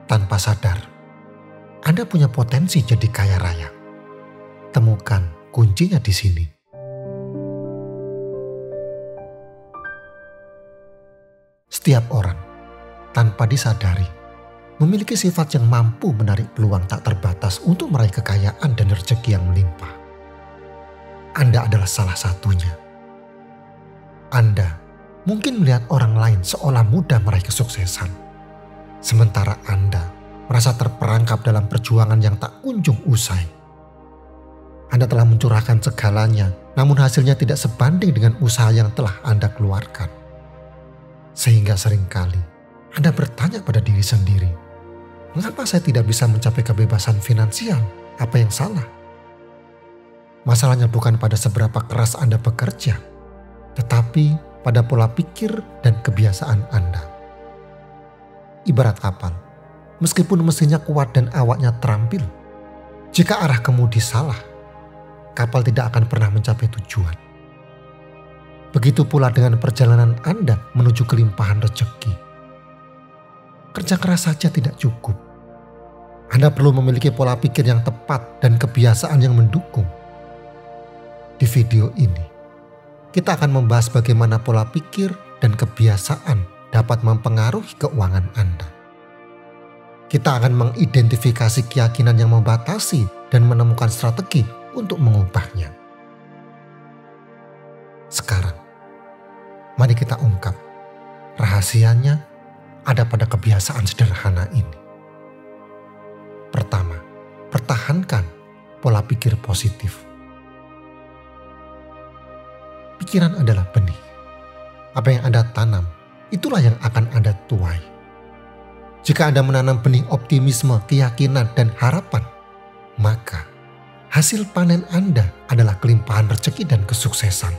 tanpa sadar, Anda punya potensi jadi kaya raya. Temukan kuncinya di sini. Setiap orang, tanpa disadari, memiliki sifat yang mampu menarik peluang tak terbatas untuk meraih kekayaan dan rezeki yang melimpah. Anda adalah salah satunya. Anda mungkin melihat orang lain seolah mudah meraih kesuksesan, sementara Anda merasa terperangkap dalam perjuangan yang tak kunjung usai. Anda telah mencurahkan segalanya, namun hasilnya tidak sebanding dengan usaha yang telah Anda keluarkan. Sehingga seringkali Anda bertanya pada diri sendiri, mengapa saya tidak bisa mencapai kebebasan finansial? Apa yang salah? Masalahnya bukan pada seberapa keras Anda bekerja, tetapi pada pola pikir dan kebiasaan Anda. Ibarat kapal, meskipun mesinnya kuat dan awaknya terampil, jika arah kemudi salah, kapal tidak akan pernah mencapai tujuan. Begitu pula dengan perjalanan Anda menuju kelimpahan rezeki. Kerja keras saja tidak cukup. Anda perlu memiliki pola pikir yang tepat dan kebiasaan yang mendukung. Di video ini, kita akan membahas bagaimana pola pikir dan kebiasaan dapat mempengaruhi keuangan Anda. Kita akan mengidentifikasi keyakinan yang membatasi dan menemukan strategi untuk mengubahnya. Sekarang, mari kita ungkap rahasianya ada pada kebiasaan sederhana ini. Pertama, pertahankan pola pikir positif. Pikiran adalah benih. Apa yang Anda tanam, itulah yang akan Anda tuai. Jika Anda menanam benih optimisme, keyakinan, dan harapan, maka hasil panen Anda adalah kelimpahan rezeki dan kesuksesan.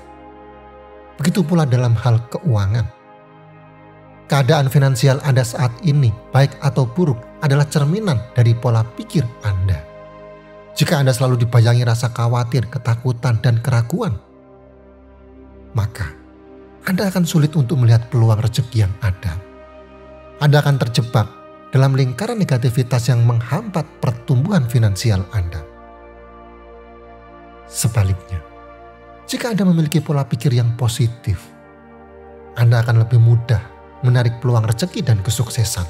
Begitu pula dalam hal keuangan. Keadaan finansial Anda saat ini, baik atau buruk, adalah cerminan dari pola pikir Anda. Jika Anda selalu dibayangi rasa khawatir, ketakutan, dan keraguan, maka Anda akan sulit untuk melihat peluang rezeki yang ada. Anda akan terjebak dalam lingkaran negativitas yang menghambat pertumbuhan finansial Anda. Sebaliknya, jika Anda memiliki pola pikir yang positif, Anda akan lebih mudah menarik peluang rezeki dan kesuksesan.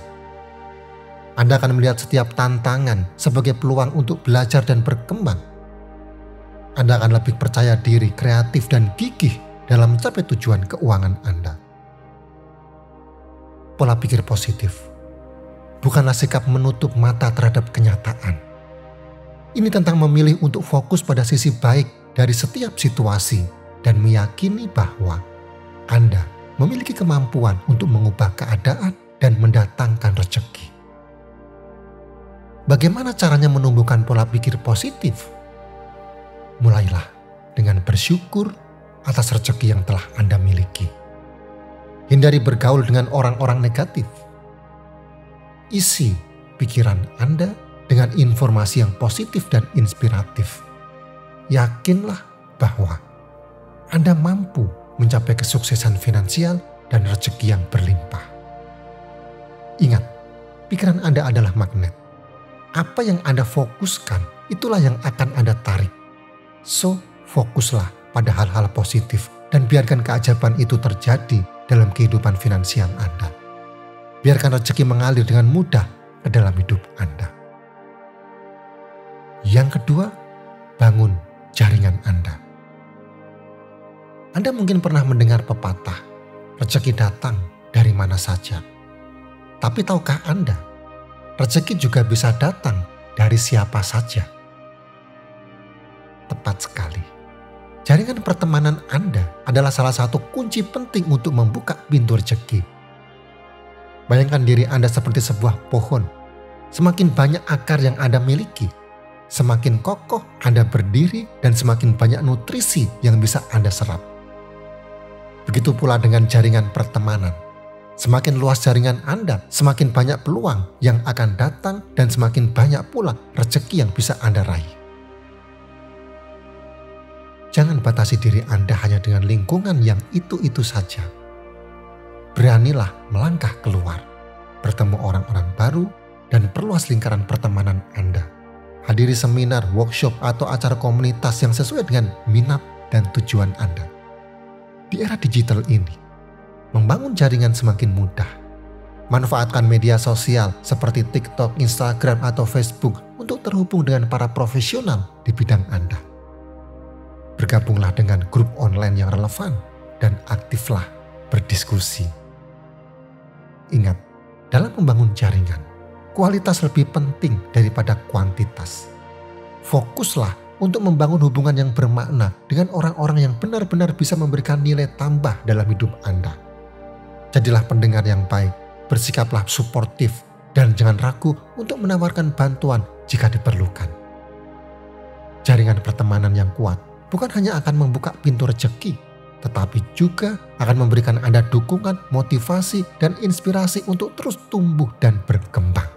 Anda akan melihat setiap tantangan sebagai peluang untuk belajar dan berkembang. Anda akan lebih percaya diri, kreatif, dan gigih dalam mencapai tujuan keuangan Anda. Pola pikir positif bukanlah sikap menutup mata terhadap kenyataan. Ini tentang memilih untuk fokus pada sisi baik dari setiap situasi dan meyakini bahwa Anda memiliki kemampuan untuk mengubah keadaan dan mendatangkan rezeki. Bagaimana caranya menumbuhkan pola pikir positif? Mulailah dengan bersyukur atas rezeki yang telah Anda miliki. Hindari bergaul dengan orang-orang negatif. Isi pikiran Anda dengan informasi yang positif dan inspiratif. Yakinlah bahwa Anda mampu mencapai kesuksesan finansial dan rezeki yang berlimpah. Ingat, pikiran Anda adalah magnet. Apa yang Anda fokuskan, itulah yang akan Anda tarik. So, fokuslah pada hal-hal positif dan biarkan keajaiban itu terjadi dalam kehidupan finansial Anda. Biarkan rezeki mengalir dengan mudah ke dalam hidup Anda. Yang kedua, bangun jaringan Anda. Anda mungkin pernah mendengar pepatah, rezeki datang dari mana saja. Tapi tahukah Anda, rezeki juga bisa datang dari siapa saja? Tepat sekali. Jaringan pertemanan Anda adalah salah satu kunci penting untuk membuka pintu rezeki. Bayangkan diri Anda seperti sebuah pohon. Semakin banyak akar yang Anda miliki, semakin kokoh Anda berdiri dan semakin banyak nutrisi yang bisa Anda serap. Begitu pula dengan jaringan pertemanan. Semakin luas jaringan Anda, semakin banyak peluang yang akan datang dan semakin banyak pula rezeki yang bisa Anda raih. Jangan batasi diri Anda hanya dengan lingkungan yang itu-itu saja. Beranilah melangkah keluar, bertemu orang-orang baru, dan perluas lingkaran pertemanan Anda. Hadiri seminar, workshop, atau acara komunitas yang sesuai dengan minat dan tujuan Anda. Di era digital ini, membangun jaringan semakin mudah. Manfaatkan media sosial seperti TikTok, Instagram, atau Facebook untuk terhubung dengan para profesional di bidang Anda. Bergabunglah dengan grup online yang relevan dan aktiflah berdiskusi. Ingat, dalam membangun jaringan, kualitas lebih penting daripada kuantitas. Fokuslah untuk membangun hubungan yang bermakna dengan orang-orang yang benar-benar bisa memberikan nilai tambah dalam hidup Anda. Jadilah pendengar yang baik, bersikaplah suportif, dan jangan ragu untuk menawarkan bantuan jika diperlukan. Jaringan pertemanan yang kuat bukan hanya akan membuka pintu rezeki, tetapi juga akan memberikan Anda dukungan, motivasi, dan inspirasi untuk terus tumbuh dan berkembang.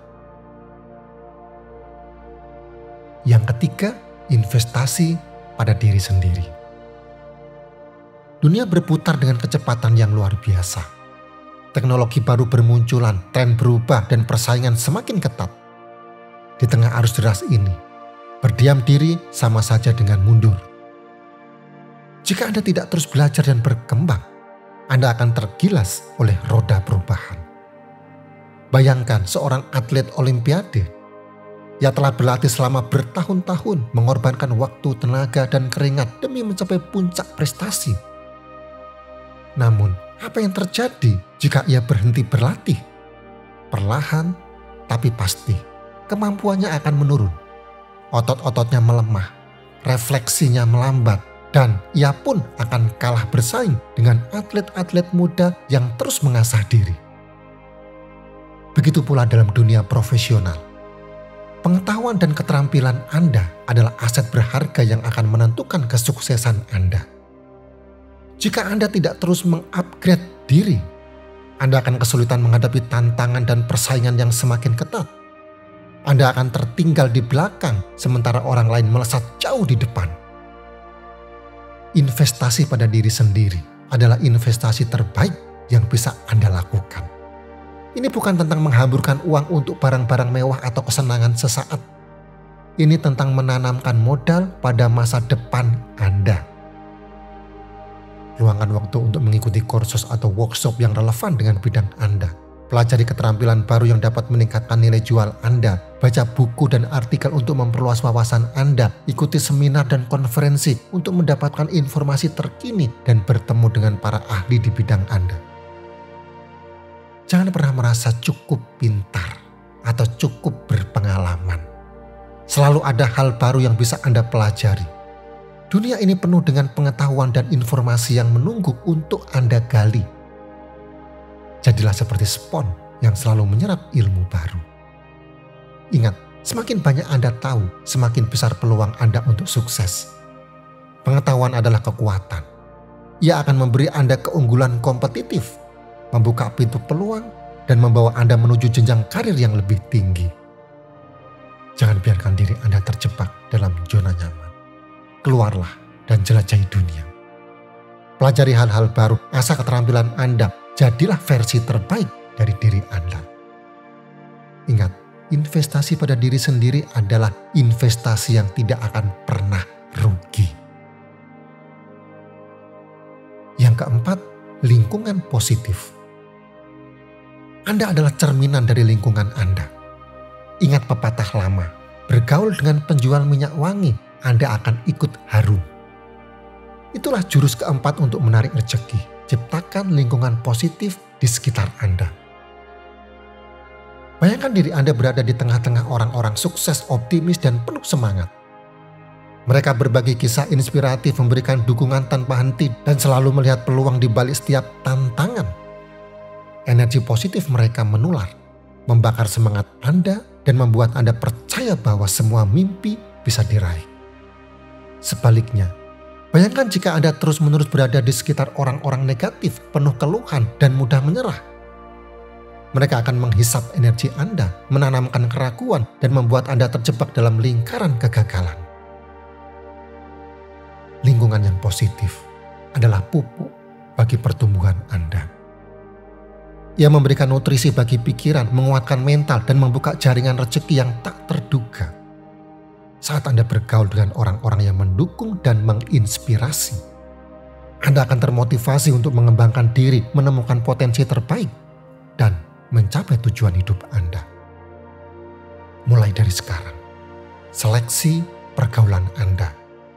Yang ketiga, investasi pada diri sendiri. Dunia berputar dengan kecepatan yang luar biasa. Teknologi baru bermunculan, tren berubah, dan persaingan semakin ketat. Di tengah arus deras ini, berdiam diri sama saja dengan mundur. Jika Anda tidak terus belajar dan berkembang, Anda akan tergilas oleh roda perubahan. Bayangkan seorang atlet olimpiade. Ia telah berlatih selama bertahun-tahun, mengorbankan waktu, tenaga, dan keringat demi mencapai puncak prestasi. Namun, apa yang terjadi jika ia berhenti berlatih? Perlahan, tapi pasti, kemampuannya akan menurun. Otot-ototnya melemah, refleksinya melambat, dan ia pun akan kalah bersaing dengan atlet-atlet muda yang terus mengasah diri. Begitu pula dalam dunia profesional. Pengetahuan dan keterampilan Anda adalah aset berharga yang akan menentukan kesuksesan Anda. Jika Anda tidak terus mengupgrade diri, Anda akan kesulitan menghadapi tantangan dan persaingan yang semakin ketat. Anda akan tertinggal di belakang sementara orang lain melesat jauh di depan. Investasi pada diri sendiri adalah investasi terbaik yang bisa Anda lakukan. Ini bukan tentang menghamburkan uang untuk barang-barang mewah atau kesenangan sesaat. Ini tentang menanamkan modal pada masa depan Anda. Luangkan waktu untuk mengikuti kursus atau workshop yang relevan dengan bidang Anda. Pelajari keterampilan baru yang dapat meningkatkan nilai jual Anda. Baca buku dan artikel untuk memperluas wawasan Anda. Ikuti seminar dan konferensi untuk mendapatkan informasi terkini dan bertemu dengan para ahli di bidang Anda. Jangan pernah merasa cukup pintar atau cukup berpengalaman. Selalu ada hal baru yang bisa Anda pelajari. Dunia ini penuh dengan pengetahuan dan informasi yang menunggu untuk Anda gali. Jadilah seperti spons yang selalu menyerap ilmu baru. Ingat, semakin banyak Anda tahu, semakin besar peluang Anda untuk sukses. Pengetahuan adalah kekuatan. Ia akan memberi Anda keunggulan kompetitif, membuka pintu peluang, dan membawa Anda menuju jenjang karir yang lebih tinggi. Jangan biarkan diri Anda terjebak dalam zona nyaman. Keluarlah dan jelajahi dunia. Pelajari hal-hal baru, asah keterampilan Anda, jadilah versi terbaik dari diri Anda. Ingat, investasi pada diri sendiri adalah investasi yang tidak akan pernah rugi. Yang keempat, lingkungan positif. Anda adalah cerminan dari lingkungan Anda. Ingat pepatah lama, bergaul dengan penjual minyak wangi, Anda akan ikut harum. Itulah jurus keempat untuk menarik rezeki. Ciptakan lingkungan positif di sekitar Anda. Bayangkan diri Anda berada di tengah-tengah orang-orang sukses, optimis, dan penuh semangat. Mereka berbagi kisah inspiratif, memberikan dukungan tanpa henti, dan selalu melihat peluang di balik setiap tantangan. Energi positif mereka menular, membakar semangat Anda, dan membuat Anda percaya bahwa semua mimpi bisa diraih. Sebaliknya, bayangkan jika Anda terus-menerus berada di sekitar orang-orang negatif, penuh keluhan, dan mudah menyerah. Mereka akan menghisap energi Anda, menanamkan keraguan, dan membuat Anda terjebak dalam lingkaran kegagalan. Lingkungan yang positif adalah pupuk bagi pertumbuhan Anda. Ia memberikan nutrisi bagi pikiran, menguatkan mental, dan membuka jaringan rezeki yang tak terduga. Saat Anda bergaul dengan orang-orang yang mendukung dan menginspirasi, Anda akan termotivasi untuk mengembangkan diri, menemukan potensi terbaik, dan mencapai tujuan hidup Anda. Mulai dari sekarang, seleksi pergaulan Anda.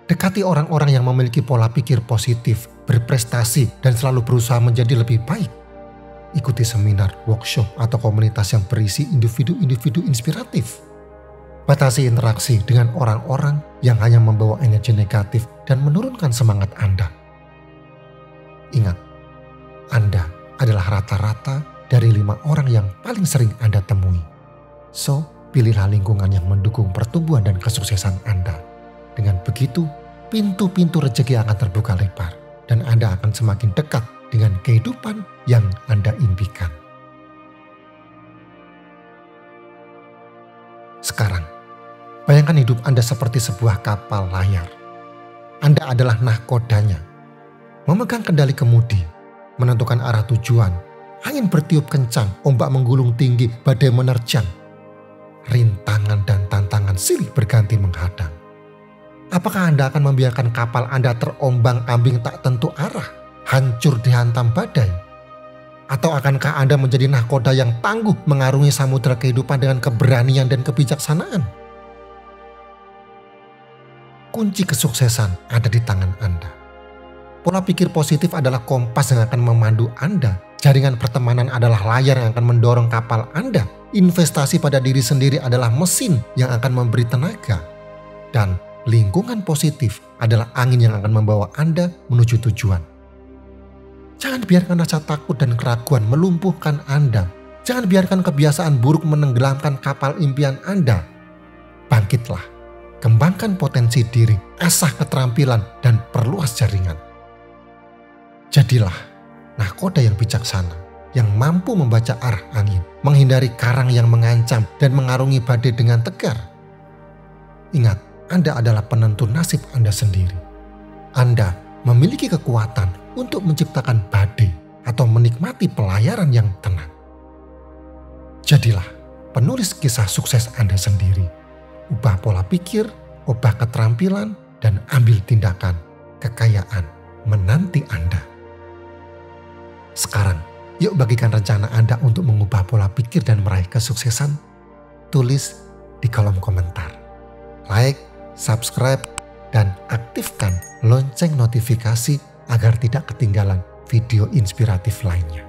Dekati orang-orang yang memiliki pola pikir positif, berprestasi, dan selalu berusaha menjadi lebih baik. Ikuti seminar, workshop, atau komunitas yang berisi individu-individu inspiratif. Batasi interaksi dengan orang-orang yang hanya membawa energi negatif dan menurunkan semangat Anda. Ingat, Anda adalah rata-rata dari 5 orang yang paling sering Anda temui. So, pilihlah lingkungan yang mendukung pertumbuhan dan kesuksesan Anda. Dengan begitu, pintu-pintu rezeki akan terbuka lebar dan Anda akan semakin dekat dengan kehidupan yang Anda impikan. Sekarang, bayangkan hidup Anda seperti sebuah kapal layar. Anda adalah nahkodanya, memegang kendali kemudi, menentukan arah tujuan, angin bertiup kencang, ombak menggulung tinggi, badai menerjang. Rintangan dan tantangan silih berganti menghadang. Apakah Anda akan membiarkan kapal Anda terombang-ambing tak tentu arah, hancur dihantam badai? Atau akankah Anda menjadi nahkoda yang tangguh mengarungi samudera kehidupan dengan keberanian dan kebijaksanaan? Kunci kesuksesan ada di tangan Anda. Pola pikir positif adalah kompas yang akan memandu Anda. Jaringan pertemanan adalah layar yang akan mendorong kapal Anda. Investasi pada diri sendiri adalah mesin yang akan memberi tenaga. Dan lingkungan positif adalah angin yang akan membawa Anda menuju tujuan. Jangan biarkan rasa takut dan keraguan melumpuhkan Anda. Jangan biarkan kebiasaan buruk menenggelamkan kapal impian Anda. Bangkitlah, kembangkan potensi diri, asah keterampilan, dan perluas jaringan. Jadilah nahkoda yang bijaksana, yang mampu membaca arah angin, menghindari karang yang mengancam, dan mengarungi badai dengan tegar. Ingat, Anda adalah penentu nasib Anda sendiri. Anda memiliki kekuatan untuk menciptakan badai atau menikmati pelayaran yang tenang. Jadilah penulis kisah sukses Anda sendiri. Ubah pola pikir, ubah keterampilan, dan ambil tindakan. Kekayaan menanti Anda. Sekarang, yuk bagikan rencana Anda untuk mengubah pola pikir dan meraih kesuksesan. Tulis di kolom komentar. Like, subscribe, dan aktifkan lonceng notifikasi agar tidak ketinggalan video inspiratif lainnya.